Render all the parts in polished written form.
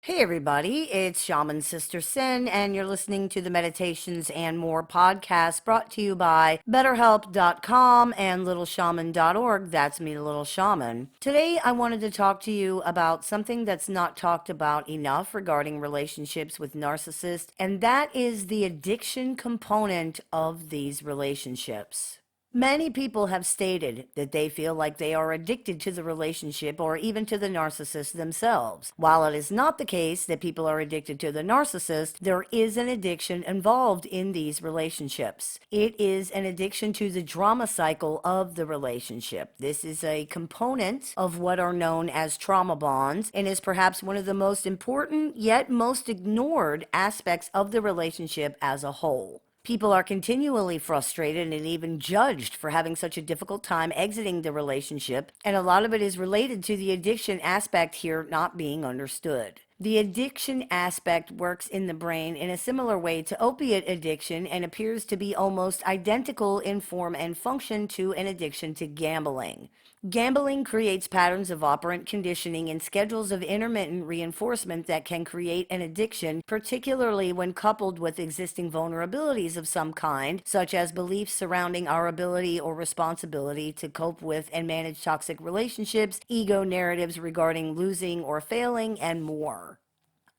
Hey everybody, it's Shaman Sister Sin, and you're listening to the Meditations and More podcast brought to you by BetterHelp.com and LittleShaman.org. That's me, Little Shaman. Today I wanted to talk to you about something that's not talked about enough regarding relationships with narcissists, and that is the addiction component of these relationships. Many people have stated that they feel like they are addicted to the relationship or even to the narcissist themselves. While it is not the case that people are addicted to the narcissist, there is an addiction involved in these relationships. It is an addiction to the drama cycle of the relationship. This is a component of what are known as trauma bonds and is perhaps one of the most important yet most ignored aspects of the relationship as a whole. People are continually frustrated and even judged for having such a difficult time exiting the relationship, and a lot of it is related to the addiction aspect here not being understood. The addiction aspect works in the brain in a similar way to opiate addiction and appears to be almost identical in form and function to an addiction to gambling. Gambling creates patterns of operant conditioning and schedules of intermittent reinforcement that can create an addiction, particularly when coupled with existing vulnerabilities of some kind, such as beliefs surrounding our ability or responsibility to cope with and manage toxic relationships, ego narratives regarding losing or failing, and more.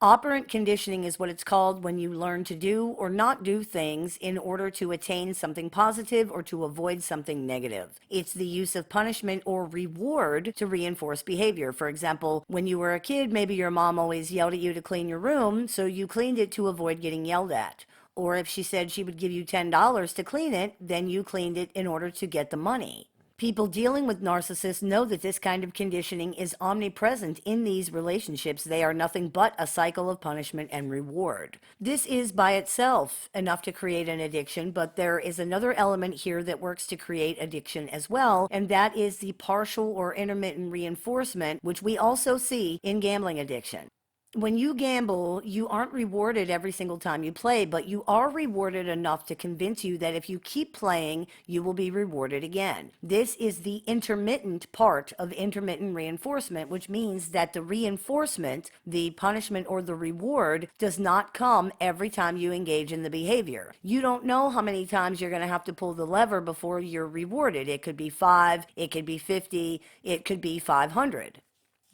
Operant conditioning is what it's called when you learn to do or not do things in order to attain something positive or to avoid something negative. It's the use of punishment or reward to reinforce behavior. For example, when you were a kid, maybe your mom always yelled at you to clean your room, so you cleaned it to avoid getting yelled at. Or if she said she would give you $10 to clean it, then you cleaned it in order to get the money. People dealing with narcissists know that this kind of conditioning is omnipresent in these relationships. They are nothing but a cycle of punishment and reward. This is by itself enough to create an addiction, but there is another element here that works to create addiction as well, and that is the partial or intermittent reinforcement, which we also see in gambling addiction. When you gamble, you aren't rewarded every single time you play, but you are rewarded enough to convince you that if you keep playing, you will be rewarded again. This is the intermittent part of intermittent reinforcement, which means that the reinforcement, the punishment or the reward, does not come every time you engage in the behavior. You don't know how many times you're going to have to pull the lever before you're rewarded. It could be 5, it could be 50, it could be 500.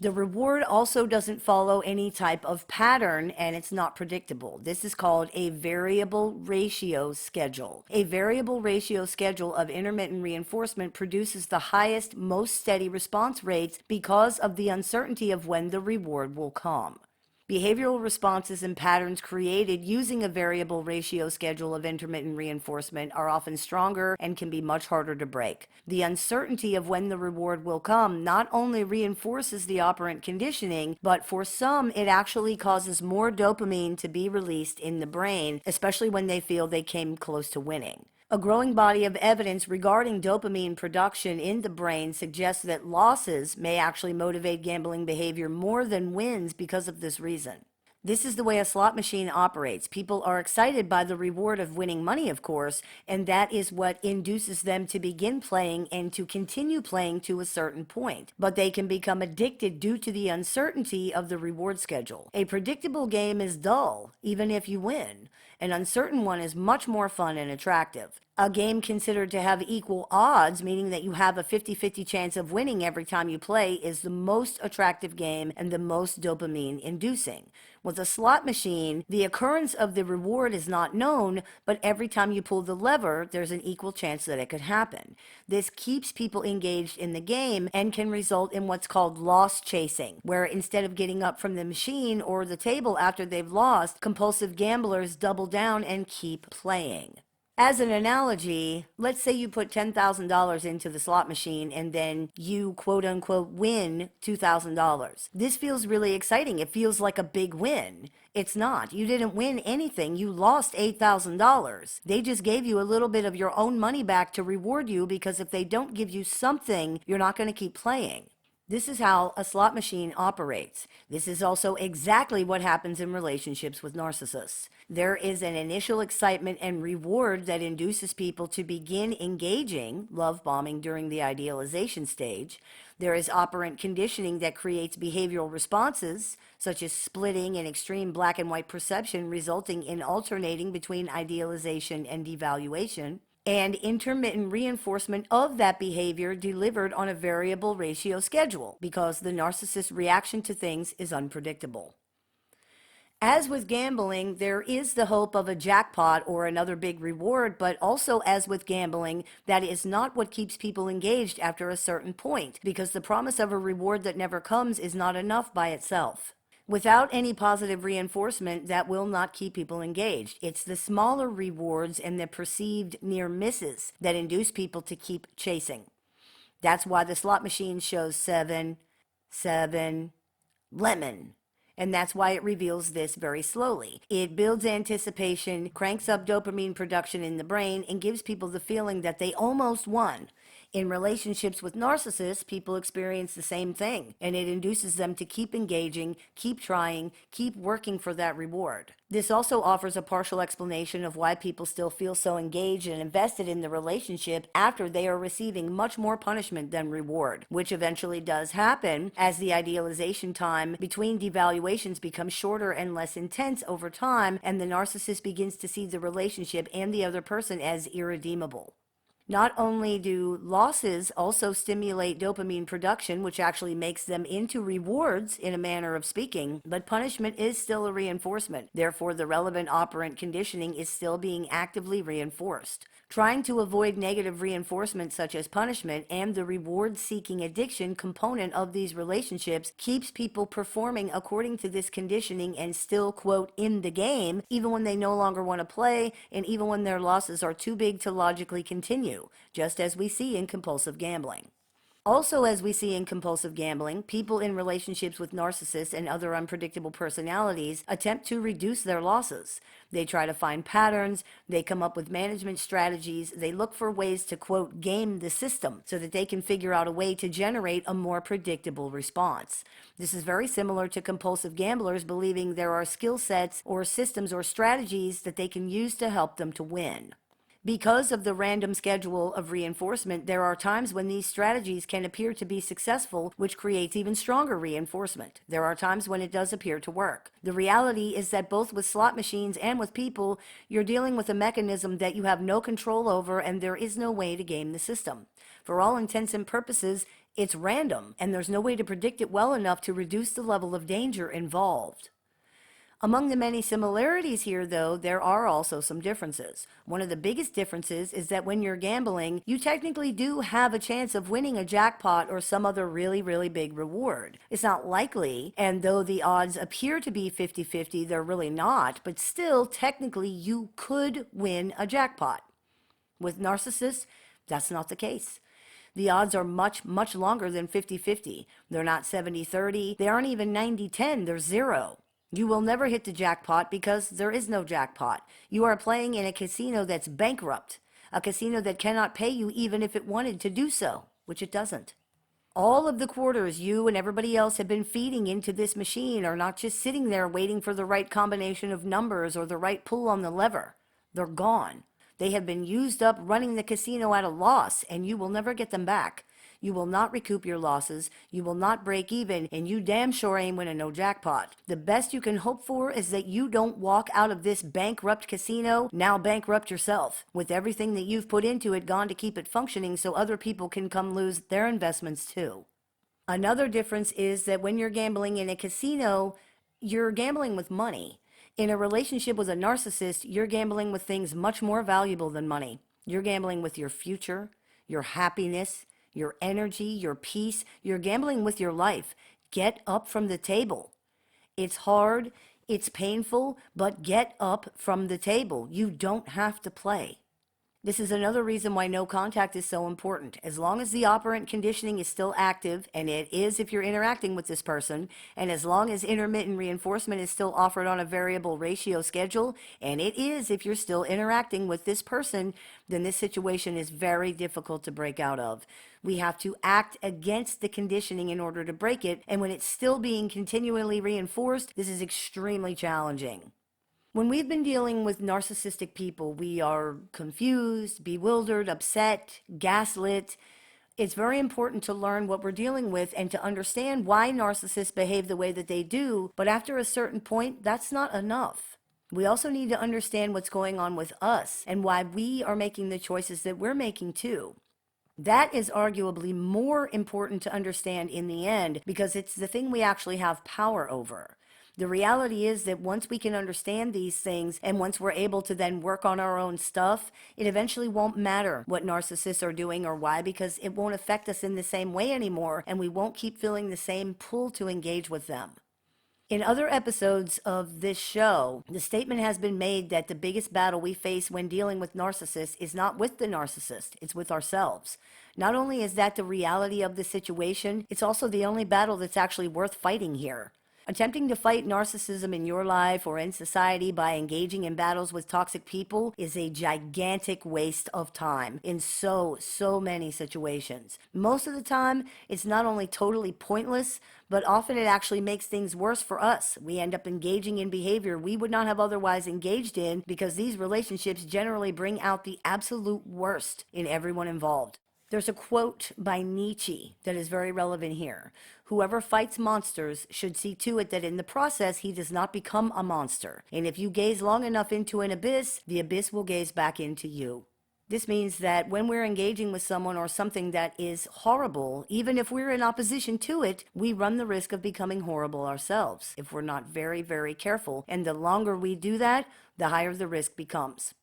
The reward also doesn't follow any type of pattern and it's not predictable. This is called a variable ratio schedule. A variable ratio schedule of intermittent reinforcement produces the highest, most steady response rates because of the uncertainty of when the reward will come. Behavioral responses and patterns created using a variable ratio schedule of intermittent reinforcement are often stronger and can be much harder to break. The uncertainty of when the reward will come not only reinforces the operant conditioning, but for some it actually causes more dopamine to be released in the brain, especially when they feel they came close to winning. A growing body of evidence regarding dopamine production in the brain suggests that losses may actually motivate gambling behavior more than wins because of this reason. This is the way a slot machine operates. People are excited by the reward of winning money, of course, and that is what induces them to begin playing and to continue playing to a certain point. But they can become addicted due to the uncertainty of the reward schedule. A predictable game is dull, even if you win. An uncertain one is much more fun and attractive. A game considered to have equal odds, meaning that you have a 50-50 chance of winning every time you play, is the most attractive game and the most dopamine inducing. With a slot machine, the occurrence of the reward is not known, but every time you pull the lever, there's an equal chance that it could happen. This keeps people engaged in the game and can result in what's called loss chasing, where instead of getting up from the machine or the table after they've lost, compulsive gamblers double down and keep playing. As an analogy, let's say you put $10,000 into the slot machine and then you quote unquote win $2,000. This feels really exciting. It feels like a big win. It's not. You didn't win anything. You lost $8,000. They just gave you a little bit of your own money back to reward you because if they don't give you something, you're not going to keep playing. This is how a slot machine operates. This is also exactly what happens in relationships with narcissists. There is an initial excitement and reward that induces people to begin engaging, love bombing during the idealization stage. There is operant conditioning that creates behavioral responses, such as splitting and extreme black and white perception, resulting in alternating between idealization and devaluation, and intermittent reinforcement of that behavior delivered on a variable ratio schedule, because the narcissist's reaction to things is unpredictable. As with gambling, there is the hope of a jackpot or another big reward, but also as with gambling, that is not what keeps people engaged after a certain point, because the promise of a reward that never comes is not enough by itself. Without any positive reinforcement, that will not keep people engaged. It's the smaller rewards and the perceived near misses that induce people to keep chasing. That's why the slot machine shows 7, 7, lemon. And that's why it reveals this very slowly. It builds anticipation, cranks up dopamine production in the brain, and gives people the feeling that they almost won. In relationships with narcissists, people experience the same thing, and it induces them to keep engaging, keep trying, keep working for that reward. This also offers a partial explanation of why people still feel so engaged and invested in the relationship after they are receiving much more punishment than reward, which eventually does happen as the idealization time between devaluations becomes shorter and less intense over time, and the narcissist begins to see the relationship and the other person as irredeemable. Not only do losses also stimulate dopamine production, which actually makes them into rewards in a manner of speaking, but punishment is still a reinforcement. Therefore, the relevant operant conditioning is still being actively reinforced. Trying to avoid negative reinforcement such as punishment and the reward-seeking addiction component of these relationships keeps people performing according to this conditioning and still, quote, in the game, even when they no longer want to play and even when their losses are too big to logically continue, just as we see in compulsive gambling. Also, as we see in compulsive gambling, people in relationships with narcissists and other unpredictable personalities attempt to reduce their losses. They try to find patterns, they come up with management strategies, they look for ways to, quote, game the system so that they can figure out a way to generate a more predictable response. This is very similar to compulsive gamblers believing there are skill sets or systems or strategies that they can use to help them to win. Because of the random schedule of reinforcement, there are times when these strategies can appear to be successful, which creates even stronger reinforcement. There are times when it does appear to work. The reality is that both with slot machines and with people, you're dealing with a mechanism that you have no control over, and there is no way to game the system. For all intents and purposes, it's random, and there's no way to predict it well enough to reduce the level of danger involved. Among the many similarities here, though, there are also some differences. One of the biggest differences is that when you're gambling, you technically do have a chance of winning a jackpot or some other really, really big reward. It's not likely, and though the odds appear to be 50-50, they're really not, but still, technically, you could win a jackpot. With narcissists, that's not the case. The odds are much, much longer than 50-50. They're not 70-30. They aren't even 90-10. They're 0. You will never hit the jackpot because there is no jackpot. You are playing in a casino that's bankrupt, a casino that cannot pay you even if it wanted to do so, which it doesn't. All of the quarters you and everybody else have been feeding into this machine are not just sitting there waiting for the right combination of numbers or the right pull on the lever. They're gone. They have been used up running the casino at a loss, and you will never get them back. You will not recoup your losses, you will not break even, and you damn sure ain't winning no jackpot. The best you can hope for is that you don't walk out of this bankrupt casino, now bankrupt yourself, with everything that you've put into it gone to keep it functioning so other people can come lose their investments too. Another difference is that when you're gambling in a casino, you're gambling with money. In a relationship with a narcissist, you're gambling with things much more valuable than money. You're gambling with your future, your happiness, your energy, your peace. You're gambling with your life. Get up from the table. It's hard, it's painful, but get up from the table. You don't have to play. This is another reason why no contact is so important. As long as the operant conditioning is still active, and it is if you're interacting with this person, and as long as intermittent reinforcement is still offered on a variable ratio schedule, and it is if you're still interacting with this person, then this situation is very difficult to break out of. We have to act against the conditioning in order to break it, and when it's still being continually reinforced, this is extremely challenging. When we've been dealing with narcissistic people, we are confused, bewildered, upset, gaslit, It's very important to learn what we're dealing with and to understand why narcissists behave the way that they do, but after a certain point, that's not enough. We also need to understand what's going on with us and why we are making the choices that we're making too. That is arguably more important to understand in the end because it's the thing we actually have power over. The reality is that once we can understand these things and once we're able to then work on our own stuff, it eventually won't matter what narcissists are doing or why, because it won't affect us in the same way anymore and we won't keep feeling the same pull to engage with them. In other episodes of this show, the statement has been made that the biggest battle we face when dealing with narcissists is not with the narcissist, it's with ourselves. Not only is that the reality of the situation, it's also the only battle that's actually worth fighting here. Attempting to fight narcissism in your life or in society by engaging in battles with toxic people is a gigantic waste of time in so many situations. Most of the time, it's not only totally pointless, but often it actually makes things worse for us. We end up engaging in behavior we would not have otherwise engaged in because these relationships generally bring out the absolute worst in everyone involved. There's a quote by Nietzsche that is very relevant here. Whoever fights monsters should see to it that in the process he does not become a monster. And if you gaze long enough into an abyss, the abyss will gaze back into you. This means that when we're engaging with someone or something that is horrible, even if we're in opposition to it, we run the risk of becoming horrible ourselves if we're not very careful. And the longer we do that, the higher the risk becomes.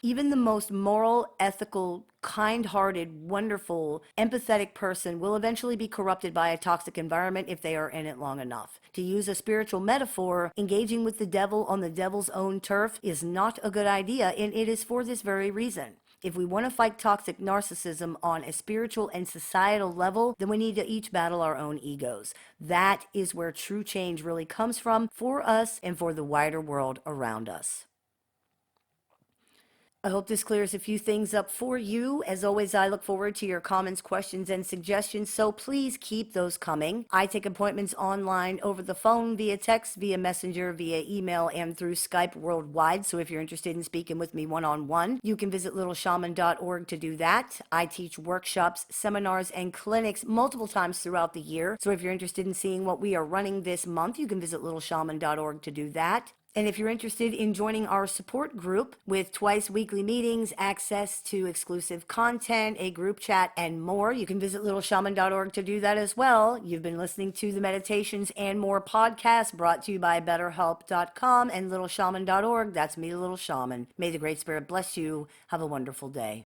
Even the most moral, ethical, kind-hearted, wonderful, empathetic person will eventually be corrupted by a toxic environment if they are in it long enough. To use a spiritual metaphor, engaging with the devil on the devil's own turf is not a good idea, and it is for this very reason. If we want to fight toxic narcissism on a spiritual and societal level, then we need to each battle our own egos. That is where true change really comes from for us and for the wider world around us. I hope this clears a few things up for you. As always, I look forward to your comments, questions, and suggestions, so please keep those coming. I take appointments online, over the phone, via text, via messenger, via email, and through Skype worldwide. So if you're interested in speaking with me one-on-one, you can visit littleshaman.org to do that. I teach workshops, seminars, and clinics multiple times throughout the year. So if you're interested in seeing what we are running this month, you can visit littleshaman.org to do that. And if you're interested in joining our support group with twice weekly meetings, access to exclusive content, a group chat, and more, you can visit littleshaman.org to do that as well. You've been listening to the Meditations and More podcast brought to you by betterhelp.com and littleshaman.org. That's me, Little Shaman. May the Great Spirit bless you. Have a wonderful day.